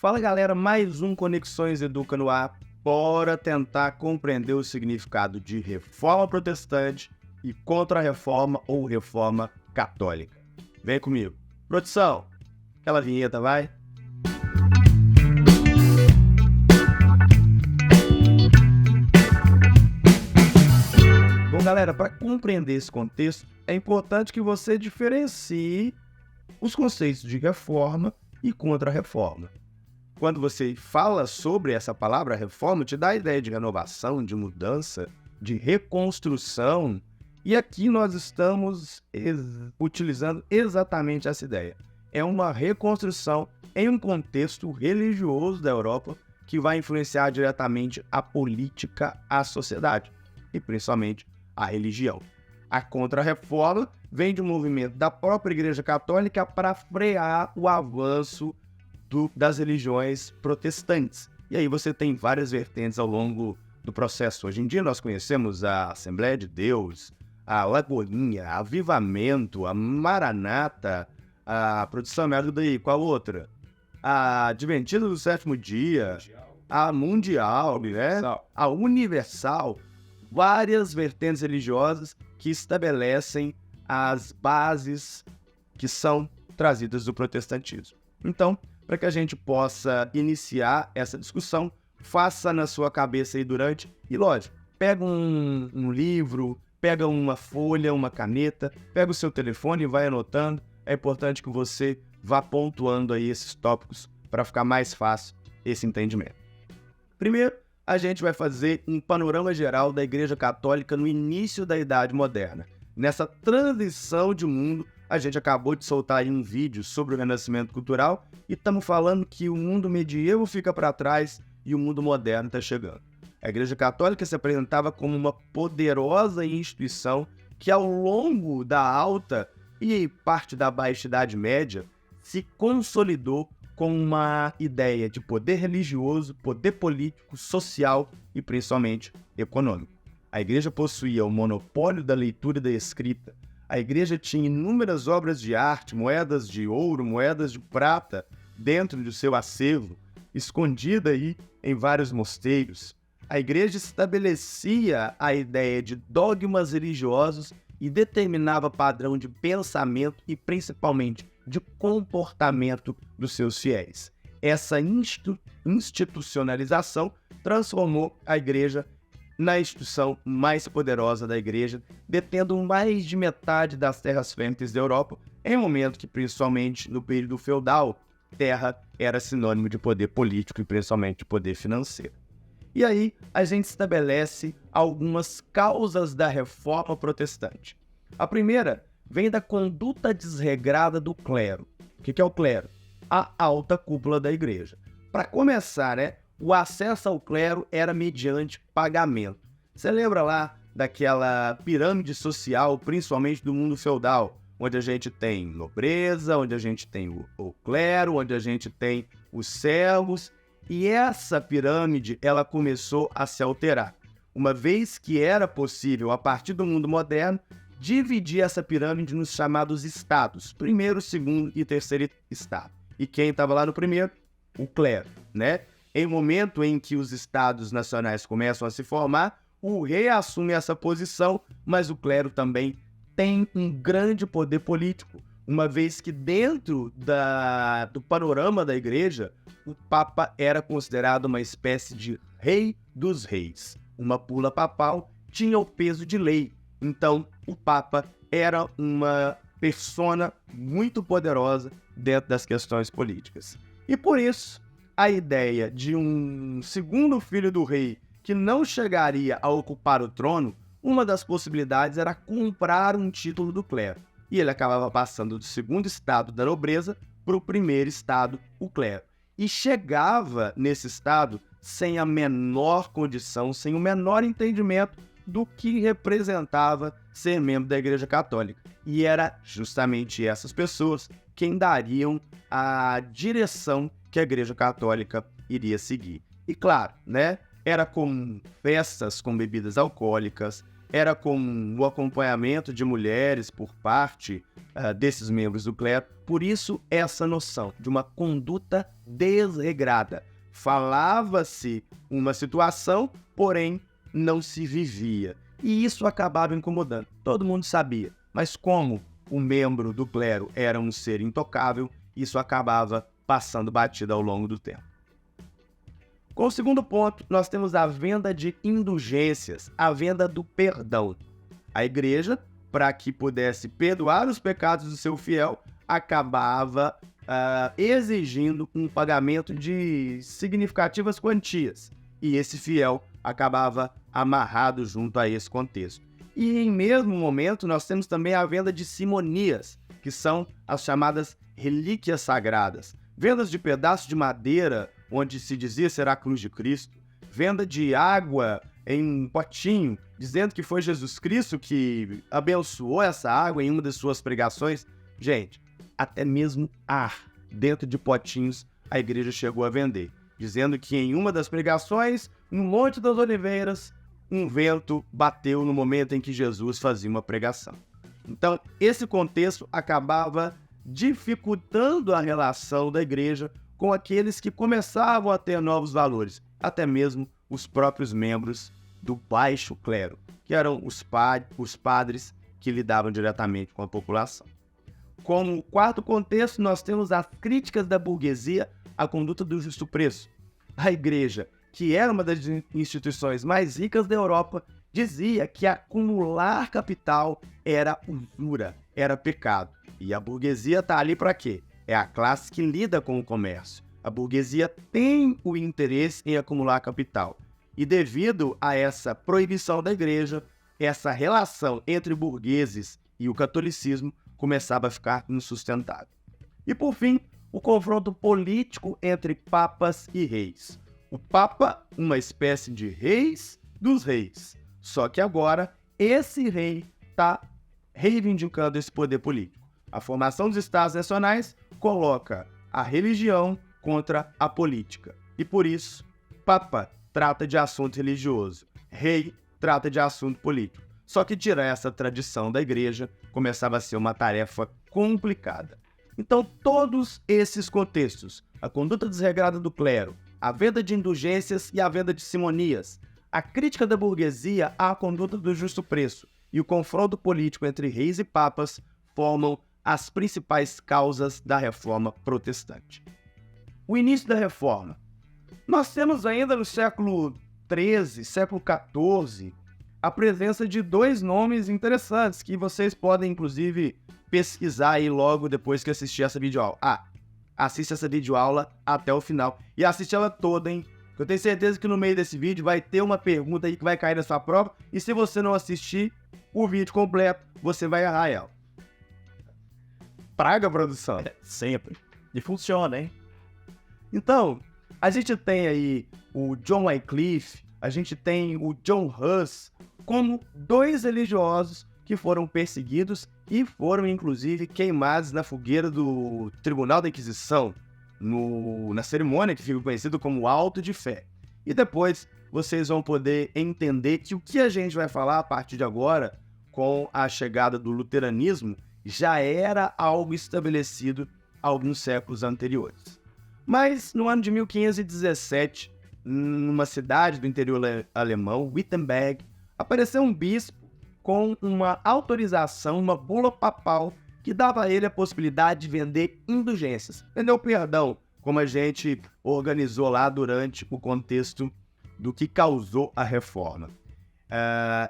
Fala galera, mais um Conexões Educa no ar. Bora tentar compreender o significado de reforma protestante e contra-reforma ou reforma católica. Vem comigo. Produção, aquela vinheta vai? Bom galera, para compreender esse contexto, é importante que você diferencie os conceitos de reforma e contra-reforma. Quando você fala sobre essa palavra reforma, te dá a ideia de renovação, de mudança, de reconstrução. E aqui nós estamos utilizando exatamente essa ideia. É uma reconstrução em um contexto religioso da Europa que vai influenciar diretamente a política, a sociedade e principalmente a religião. A contra-reforma vem de um movimento da própria Igreja Católica para frear o avanço das religiões protestantes. E aí você tem várias vertentes ao longo do processo. Hoje em dia nós conhecemos a Assembleia de Deus, a Lagoinha, a Avivamento, a Maranata, a Produção, me ajuda aí, qual outra? A Adventista do Sétimo Dia, a Mundial, né? A Universal. Várias vertentes religiosas que estabelecem as bases que são trazidas do protestantismo. Então, para que a gente possa iniciar essa discussão, faça na sua cabeça aí durante, e lógico, pega um livro, pega uma folha, uma caneta, pega o seu telefone e vai anotando. É importante que você vá pontuando aí esses tópicos para ficar mais fácil esse entendimento. Primeiro, a gente vai fazer um panorama geral da Igreja Católica no início da Idade Moderna. Nessa transição de mundo, a gente acabou de soltar aí um vídeo sobre o renascimento cultural e estamos falando que o mundo medieval fica para trás e o mundo moderno está chegando. A Igreja Católica se apresentava como uma poderosa instituição que ao longo da alta e parte da baixa Idade Média se consolidou com uma ideia de poder religioso, poder político, social e principalmente econômico. A Igreja possuía o monopólio da leitura e da escrita. A Igreja tinha inúmeras obras de arte, moedas de ouro, moedas de prata dentro do seu acervo, escondida aí em vários mosteiros. A Igreja estabelecia a ideia de dogmas religiosos e determinava padrão de pensamento e principalmente de comportamento dos seus fiéis. Essa institucionalização transformou a Igreja na instituição mais poderosa da Igreja, detendo mais de metade das terras férteis da Europa, em um momento que, principalmente no período feudal, terra era sinônimo de poder político e principalmente de poder financeiro. E aí a gente estabelece algumas causas da reforma protestante. A primeira vem da conduta desregrada do clero. O que é o clero? A alta cúpula da Igreja. Para começar, o acesso ao clero era mediante pagamento. Você lembra lá daquela pirâmide social, principalmente do mundo feudal, onde a gente tem nobreza, onde a gente tem o clero, onde a gente tem os servos, e essa pirâmide ela começou a se alterar, uma vez que era possível, a partir do mundo moderno, dividir essa pirâmide nos chamados estados, primeiro, segundo e terceiro estado. E quem estava lá no primeiro? O clero, né? Em momento em que os estados nacionais começam a se formar, o rei assume essa posição, mas o clero também tem um grande poder político, uma vez que dentro do panorama da Igreja, o Papa era considerado uma espécie de rei dos reis. Uma bula papal tinha o peso de lei, então o Papa era uma persona muito poderosa dentro das questões políticas. E por isso, a ideia de um segundo filho do rei que não chegaria a ocupar o trono, uma das possibilidades era comprar um título do clero. E ele acabava passando do segundo estado da nobreza para o primeiro estado, o clero. E chegava nesse estado sem a menor condição, sem o menor entendimento do que representava ser membro da Igreja Católica. E era justamente essas pessoas quem dariam a direção que a Igreja Católica iria seguir. E claro, era com festas com bebidas alcoólicas, era comum o acompanhamento de mulheres por parte desses membros do clero. Por isso, essa noção de uma conduta desregrada. Falava-se uma situação, porém não se vivia. E isso acabava incomodando. Todo mundo sabia. Mas como o membro do clero era um ser intocável, isso acabava passando batido ao longo do tempo. Com o segundo ponto, nós temos a venda de indulgências, a venda do perdão. A igreja, para que pudesse perdoar os pecados do seu fiel, acabava exigindo um pagamento de significativas quantias. E esse fiel acabava amarrado junto a esse contexto. E em mesmo momento, nós temos também a venda de simonias, que são as chamadas relíquias sagradas. Vendas de pedaços de madeira, onde se dizia ser a cruz de Cristo. Venda de água em um potinho, dizendo que foi Jesus Cristo que abençoou essa água em uma das suas pregações. Gente, até mesmo ar dentro de potinhos a igreja chegou a vender, dizendo que em uma das pregações, no Monte das Oliveiras, um vento bateu no momento em que Jesus fazia uma pregação. Então, esse contexto acabava dificultando a relação da igreja com aqueles que começavam a ter novos valores, até mesmo os próprios membros do baixo clero, que eram os padres que lidavam diretamente com a população. Como quarto contexto, nós temos as críticas da burguesia à conduta do justo preço. A igreja, que era uma das instituições mais ricas da Europa, dizia que acumular capital era usura, era pecado. E a burguesia está ali para quê? É a classe que lida com o comércio. A burguesia tem o interesse em acumular capital. E devido a essa proibição da igreja, essa relação entre burgueses e o catolicismo começava a ficar insustentável. E por fim, o confronto político entre papas e reis. O papa, uma espécie de reis dos reis. Só que agora, esse rei está reivindicando esse poder político. A formação dos Estados Nacionais coloca a religião contra a política. E por isso, papa trata de assunto religioso, rei trata de assunto político. Só que tirar essa tradição da igreja começava a ser uma tarefa complicada. Então, todos esses contextos, a conduta desregrada do clero, a venda de indulgências e a venda de simonias, a crítica da burguesia à conduta do justo preço e o confronto político entre reis e papas formam as principais causas da reforma protestante. O início da reforma. Nós temos ainda no século XIII, século XIV, a presença de dois nomes interessantes que vocês podem, inclusive, pesquisar aí logo depois que assistir essa videoaula. Assista essa videoaula até o final. E assiste ela toda, hein? Eu tenho certeza que no meio desse vídeo vai ter uma pergunta aí que vai cair na sua prova. E se você não assistir o vídeo completo, você vai errar ela. Praga, produção? Sempre. E funciona, hein? Então, a gente tem aí o John Wycliffe, a gente tem o John Huss, como dois religiosos que foram perseguidos e foram, inclusive, queimados na fogueira do Tribunal da Inquisição, na cerimônia que fica conhecida como Auto de Fé. E depois vocês vão poder entender que o que a gente vai falar a partir de agora, com a chegada do luteranismo, já era algo estabelecido alguns séculos anteriores. Mas no ano de 1517, numa cidade do interior alemão, Wittenberg, apareceu um bispo com uma autorização, uma bula papal, que dava a ele a possibilidade de vender indulgências. Vender o perdão, como a gente organizou lá durante o contexto do que causou a reforma.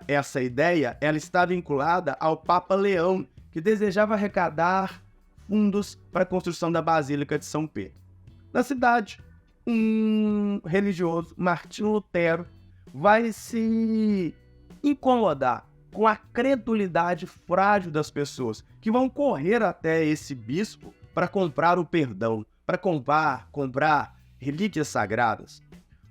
Essa ideia ela está vinculada ao Papa Leão, que desejava arrecadar fundos para a construção da Basílica de São Pedro. Na cidade, um religioso, Martinho Lutero, vai se incomodar com a credulidade frágil das pessoas que vão correr até esse bispo para comprar o perdão, para comprar relíquias sagradas.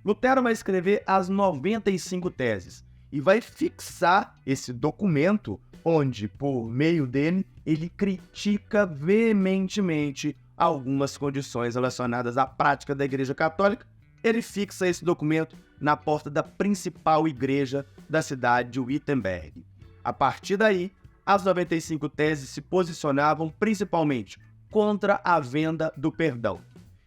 Lutero vai escrever as 95 teses e vai fixar esse documento onde, por meio dele, ele critica veementemente algumas condições relacionadas à prática da Igreja Católica ele fixa esse documento na porta da principal igreja da cidade de Wittenberg. A partir daí, as 95 teses se posicionavam principalmente contra a venda do perdão.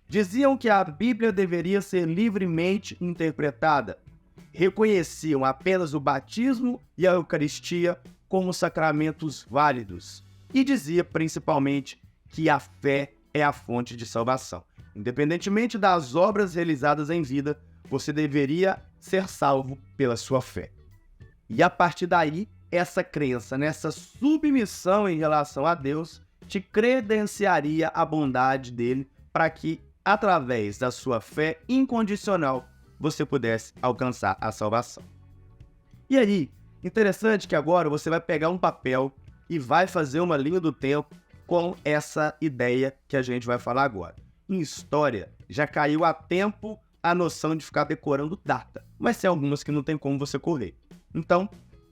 Diziam que a Bíblia deveria ser livremente interpretada. Reconheciam apenas o batismo e a Eucaristia como sacramentos válidos. E dizia principalmente que a fé é a fonte de salvação. Independentemente das obras realizadas em vida, você deveria ser salvo pela sua fé. E a partir daí, essa crença, nessa submissão em relação a Deus, te credenciaria a bondade dele para que, através da sua fé incondicional, você pudesse alcançar a salvação. E aí, interessante que agora você vai pegar um papel e vai fazer uma linha do tempo com essa ideia que a gente vai falar agora. Em história, já caiu há tempo a noção de ficar decorando data, mas tem algumas que não tem como você correr. Então,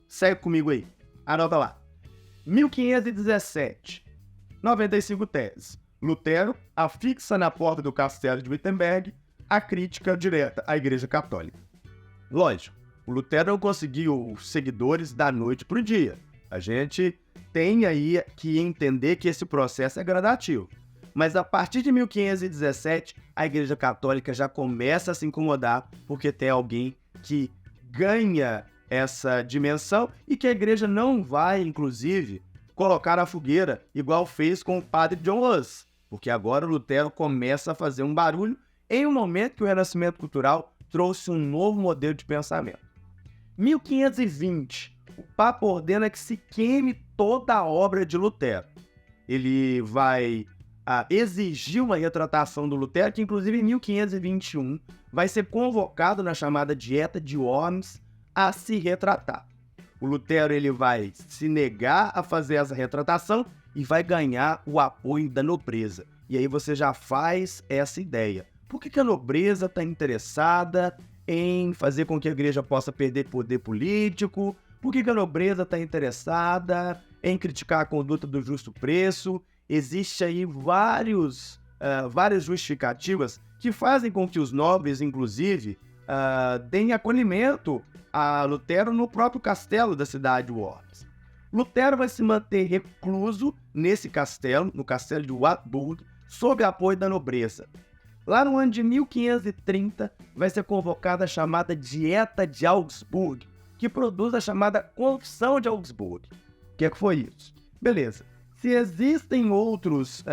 segue comigo aí. Anota lá. 1517. 95 teses. Lutero afixa na porta do castelo de Wittenberg a crítica direta à Igreja Católica. Lógico, o Lutero não conseguiu seguidores da noite para o dia. A gente tem aí que entender que esse processo é gradativo. Mas a partir de 1517, a Igreja Católica já começa a se incomodar porque tem alguém que ganha essa dimensão e que a Igreja não vai, inclusive, colocar na fogueira, igual fez com o padre John Huss, porque agora o Lutero começa a fazer um barulho em um momento que o Renascimento Cultural trouxe um novo modelo de pensamento. 1520, o Papa ordena que se queime toda a obra de Lutero. Ele vai exigir uma retratação do Lutero, que inclusive em 1521 vai ser convocado na chamada Dieta de Worms a se retratar. O Lutero ele vai se negar a fazer essa retratação e vai ganhar o apoio da nobreza. E aí você já faz essa ideia. Por que a nobreza está interessada em fazer com que a igreja possa perder poder político? Por que a nobreza está interessada em criticar a conduta do justo preço? Existe aí várias justificativas que fazem com que os nobres, inclusive, deem acolhimento a Lutero no próprio castelo da cidade de Worms. Lutero vai se manter recluso nesse castelo, no castelo de Wartburg, sob apoio da nobreza. Lá no ano de 1530, vai ser convocada a chamada Dieta de Augsburg, que produz a chamada Confissão de Augsburg. O que foi isso? Beleza. Se existem outros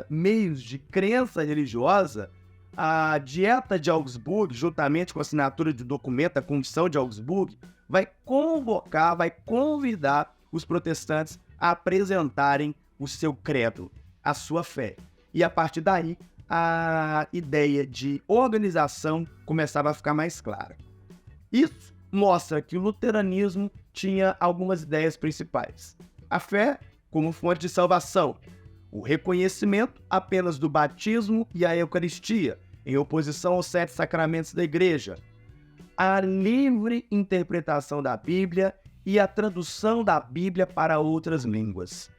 meios de crença religiosa, a Dieta de Augsburg, juntamente com a assinatura de documento, a Confissão de Augsburg, vai convocar, vai convidar os protestantes a apresentarem o seu credo, a sua fé. E a partir daí, a ideia de organização começava a ficar mais clara. Isso mostra que o luteranismo tinha algumas ideias principais. A fé como fonte de salvação, o reconhecimento apenas do batismo e a Eucaristia, em oposição aos 7 sacramentos da Igreja, a livre interpretação da Bíblia e a tradução da Bíblia para outras línguas.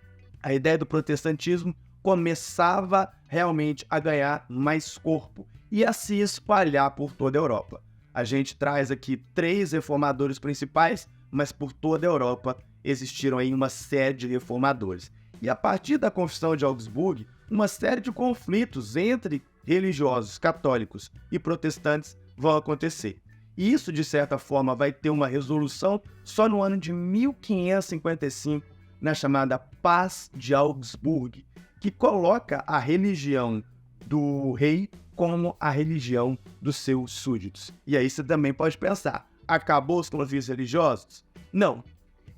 A ideia do protestantismo começava realmente a ganhar mais corpo e a se espalhar por toda a Europa. A gente traz aqui 3 reformadores principais, mas por toda a Europa existiram aí uma série de reformadores. E a partir da Confissão de Augsburg, uma série de conflitos entre religiosos católicos e protestantes vão acontecer. E isso, de certa forma, vai ter uma resolução só no ano de 1555, na chamada Paz de Augsburg, que coloca a religião do rei como a religião dos seus súditos. E aí você também pode pensar, acabou os conflitos religiosos? Não.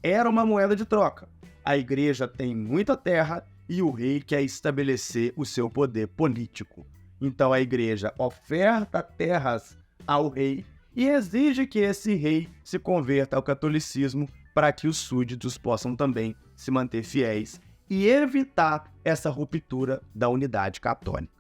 Era uma moeda de troca. A igreja tem muita terra e o rei quer estabelecer o seu poder político. Então a igreja oferta terras ao rei e exige que esse rei se converta ao catolicismo para que os súditos possam também se manter fiéis e evitar essa ruptura da unidade católica.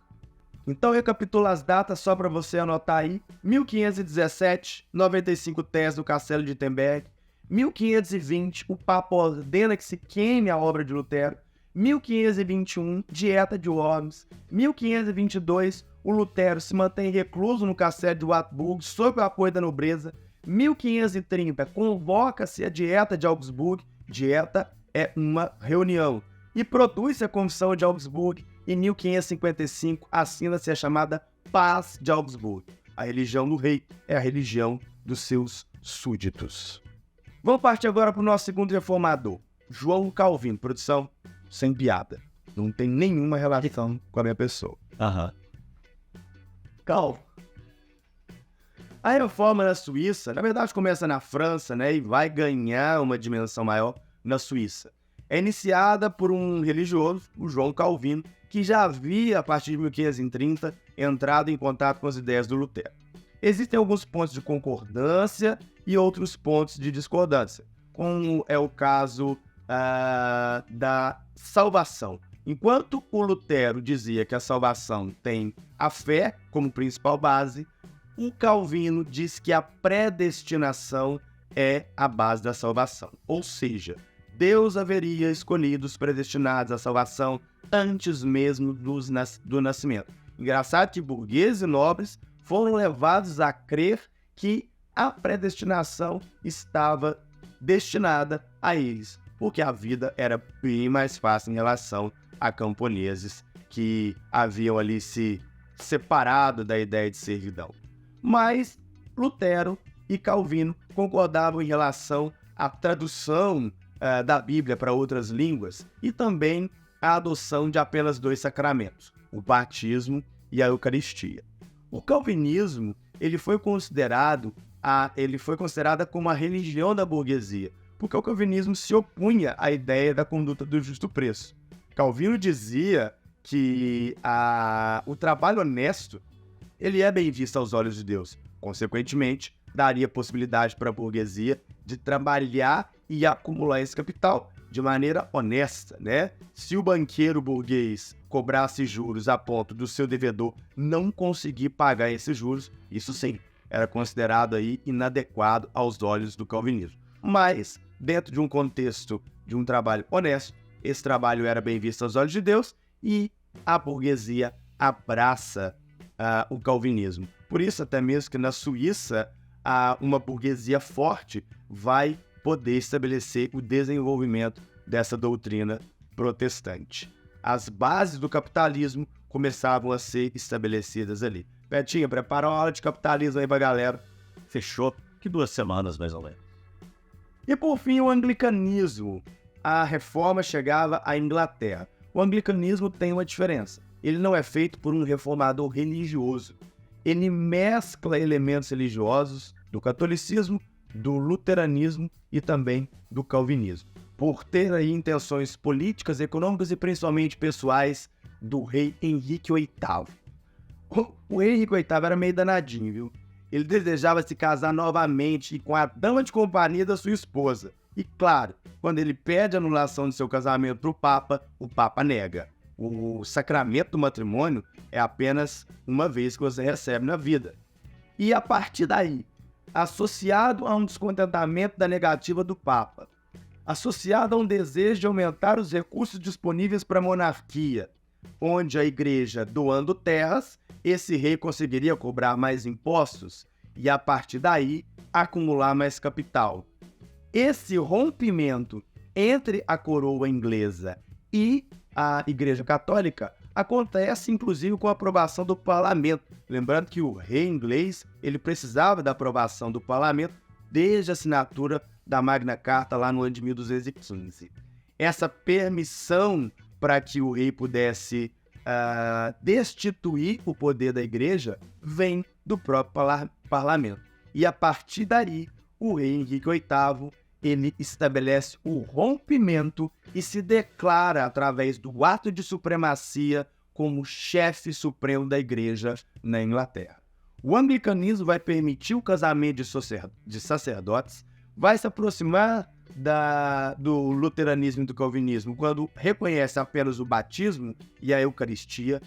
Então recapitula as datas só para você anotar aí. 1517, 95 teses do Castelo de Wittenberg. 1520, o Papa ordena que se queime a obra de Lutero. 1521, Dieta de Worms. 1522, o Lutero se mantém recluso no castelo de Wartburg sob o apoio da nobreza. 1530, convoca-se a Dieta de Augsburg. Dieta é uma reunião. E produz-se a Confissão de Augsburg. Em 1555, assina-se a chamada Paz de Augsburg. A religião do rei é a religião dos seus súditos. Vamos partir agora para o nosso segundo reformador, João Calvino. Produção sem piada. Não tem nenhuma relação com a minha pessoa. Calvo. A reforma na Suíça, na verdade começa na França, né, e vai ganhar uma dimensão maior na Suíça. É iniciada por um religioso, o João Calvino, que já havia, a partir de 1530, entrado em contato com as ideias do Lutero. Existem alguns pontos de concordância e outros pontos de discordância, como é o caso da salvação. Enquanto o Lutero dizia que a salvação tem a fé como principal base, o Calvino diz que a predestinação é a base da salvação. Ou seja, Deus haveria escolhido os predestinados à salvação antes mesmo do nascimento. Engraçado que burgueses e nobres foram levados a crer que a predestinação estava destinada a eles, porque a vida era bem mais fácil em relação a camponeses que haviam ali se separado da ideia de servidão. Mas Lutero e Calvino concordavam em relação à tradução da Bíblia para outras línguas e também a adoção de apenas 2 sacramentos, o batismo e a Eucaristia. O calvinismo ele foi considerada como a religião da burguesia, porque o calvinismo se opunha à ideia da conduta do justo preço. Calvino dizia que o trabalho honesto ele é bem visto aos olhos de Deus. Consequentemente, daria possibilidade para a burguesia de trabalhar e acumular esse capital de maneira honesta, né? Se o banqueiro burguês cobrasse juros a ponto do seu devedor não conseguir pagar esses juros, isso sim, era considerado aí inadequado aos olhos do calvinismo. Mas, dentro de um contexto de um trabalho honesto, esse trabalho era bem visto aos olhos de Deus e a burguesia abraça o calvinismo. Por isso, até mesmo que na Suíça, uma burguesia forte vai poder estabelecer o desenvolvimento dessa doutrina protestante. As bases do capitalismo começavam a ser estabelecidas ali. Petinha, prepara uma aula de capitalismo aí pra galera. Fechou. Que 2 semanas, mais ou menos. E por fim, o anglicanismo. A reforma chegava à Inglaterra. O anglicanismo tem uma diferença. Ele não é feito por um reformador religioso. Ele mescla elementos religiosos do catolicismo, do luteranismo e também do calvinismo. Por ter aí intenções políticas, econômicas e principalmente pessoais do rei Henrique VIII. O rei Henrique VIII era meio danadinho, viu? Ele desejava se casar novamente com a dama de companhia da sua esposa. E claro, quando ele pede a anulação de seu casamento para o Papa nega. O sacramento do matrimônio é apenas uma vez que você recebe na vida. E a partir daí, associado a um descontentamento da negativa do Papa, associado a um desejo de aumentar os recursos disponíveis para a monarquia, onde a igreja doando terras, esse rei conseguiria cobrar mais impostos e, a partir daí, acumular mais capital. Esse rompimento entre a coroa inglesa e a Igreja Católica acontece, inclusive, com a aprovação do parlamento. Lembrando que o rei inglês ele precisava da aprovação do parlamento desde a assinatura da Magna Carta lá no ano de 1215. Essa permissão para que o rei pudesse destituir o poder da igreja vem do próprio parlamento. E a partir daí, o rei Henrique VIII ele estabelece o rompimento e se declara, através do ato de supremacia, como chefe supremo da igreja na Inglaterra. O anglicanismo vai permitir o casamento de sacerdotes, vai se aproximar do luteranismo e do calvinismo quando reconhece apenas o batismo e a Eucaristia,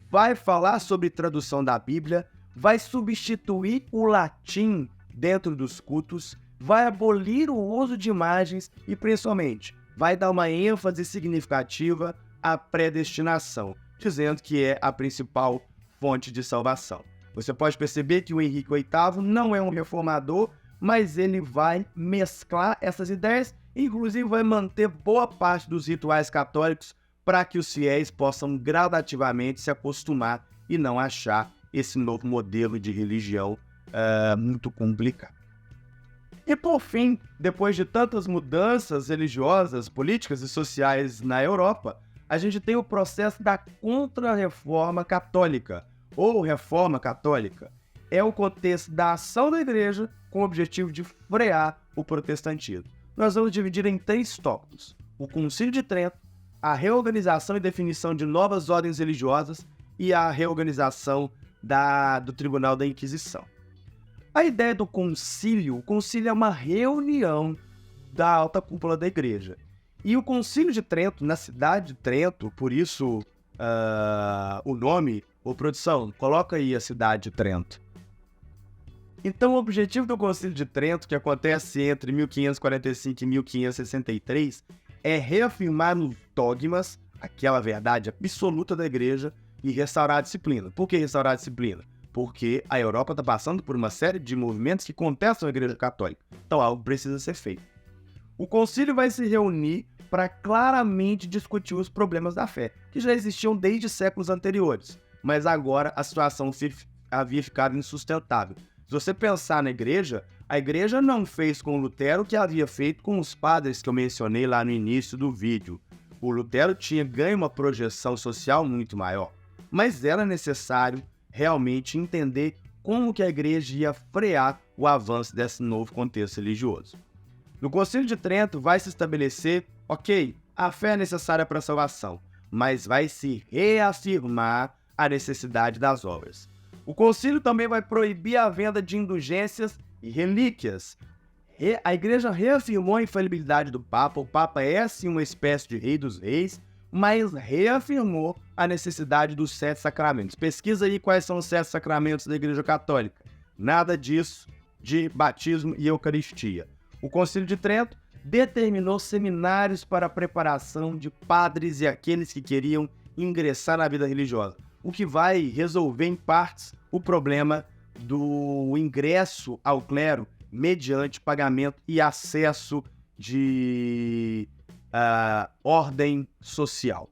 vai falar sobre tradução da Bíblia, vai substituir o latim dentro dos cultos, vai abolir o uso de imagens e, principalmente, vai dar uma ênfase significativa à predestinação, dizendo que é a principal fonte de salvação. Você pode perceber que o Henrique VIII não é um reformador, mas ele vai mesclar essas ideias, inclusive vai manter boa parte dos rituais católicos para que os fiéis possam gradativamente se acostumar e não achar esse novo modelo de religião muito complicado. E por fim, depois de tantas mudanças religiosas, políticas e sociais na Europa, a gente tem o processo da Contra-Reforma Católica, ou Reforma Católica. É o contexto da ação da Igreja com o objetivo de frear o protestantismo. Nós vamos dividir em 3 tópicos: o Concílio de Trento, a reorganização e definição de novas ordens religiosas e a reorganização do Tribunal da Inquisição. A ideia do concílio, o concílio é uma reunião da alta cúpula da Igreja. E o Concílio de Trento, na cidade de Trento, por isso o nome, ô produção, coloca aí a cidade de Trento. Então o objetivo do Concílio de Trento, que acontece entre 1545 e 1563, é reafirmar os dogmas, aquela verdade absoluta da Igreja, e restaurar a disciplina. Por que restaurar a disciplina? Porque a Europa está passando por uma série de movimentos que contestam a Igreja Católica. Então algo precisa ser feito. O concílio vai se reunir para claramente discutir os problemas da fé, que já existiam desde séculos anteriores, mas agora a situação havia ficado insustentável. Se você pensar na Igreja, a Igreja não fez com Lutero o que havia feito com os padres que eu mencionei lá no início do vídeo. O Lutero tinha ganho uma projeção social muito maior, mas era necessário realmente entender como que a Igreja ia frear o avanço desse novo contexto religioso. No Concílio de Trento vai se estabelecer, ok, a fé é necessária para a salvação, mas vai se reafirmar a necessidade das obras. O concílio também vai proibir a venda de indulgências e relíquias. A Igreja reafirmou a infalibilidade do Papa. O Papa é sim uma espécie de rei dos reis, mas reafirmou a necessidade dos 7 sacramentos. Pesquisa aí quais são os 7 sacramentos da Igreja Católica. Nada disso de batismo e eucaristia. O Concílio de Trento determinou seminários para a preparação de padres e aqueles que queriam ingressar na vida religiosa, o que vai resolver em partes o problema do ingresso ao clero mediante pagamento e acesso de ordem social.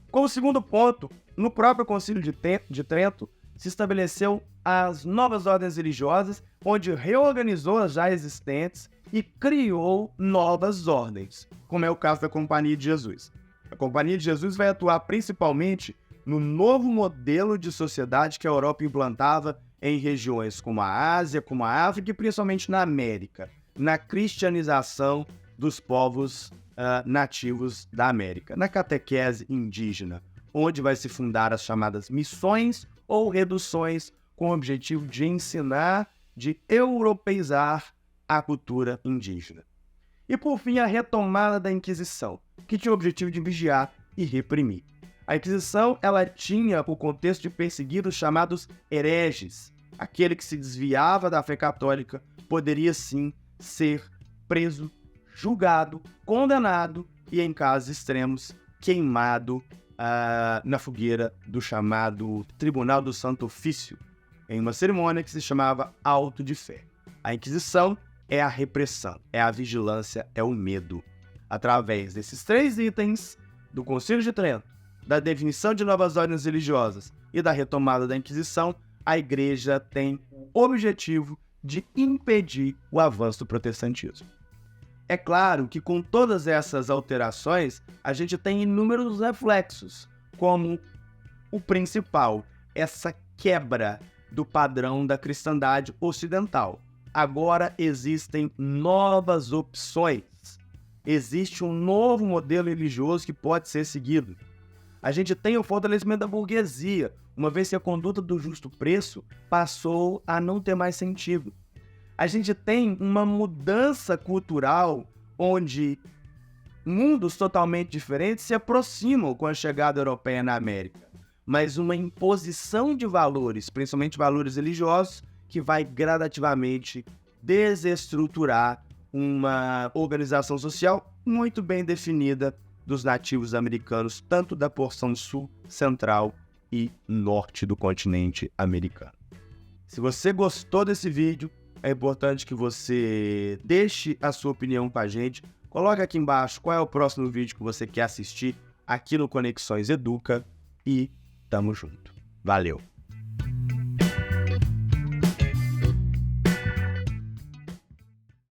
Como segundo ponto, no próprio Concílio de Trento se estabeleceu as novas ordens religiosas, onde reorganizou as já existentes e criou novas ordens, como é o caso da Companhia de Jesus. A Companhia de Jesus vai atuar principalmente no novo modelo de sociedade que a Europa implantava em regiões como a Ásia, como a África e principalmente na América, na cristianização dos povos nativos da América, na catequese indígena, onde vai se fundar as chamadas missões ou reduções com o objetivo de ensinar, de europeizar a cultura indígena. E por fim, a retomada da Inquisição, que tinha o objetivo de vigiar e reprimir. A Inquisição, ela tinha o contexto de perseguir os chamados hereges. Aquele que se desviava da fé católica poderia sim ser preso, julgado, condenado e, em casos extremos, queimado na fogueira do chamado Tribunal do Santo Ofício, em uma cerimônia que se chamava Auto de Fé. A Inquisição é a repressão, é a vigilância, é o medo. Através desses 3 itens do Concílio de Trento, da definição de novas ordens religiosas e da retomada da Inquisição, a Igreja tem o objetivo de impedir o avanço do protestantismo. É claro que com todas essas alterações, a gente tem inúmeros reflexos, como o principal, essa quebra do padrão da cristandade ocidental. Agora existem novas opções. Existe um novo modelo religioso que pode ser seguido. A gente tem o fortalecimento da burguesia, uma vez que a conduta do justo preço passou a não ter mais sentido. A gente tem uma mudança cultural onde mundos totalmente diferentes se aproximam com a chegada europeia na América, mas uma imposição de valores, principalmente valores religiosos, que vai gradativamente desestruturar uma organização social muito bem definida dos nativos americanos, tanto da porção sul, central e norte do continente americano. Se você gostou desse vídeo, é importante que você deixe a sua opinião com a gente. Coloque aqui embaixo qual é o próximo vídeo que você quer assistir aqui no Conexões Educa e tamo junto. Valeu!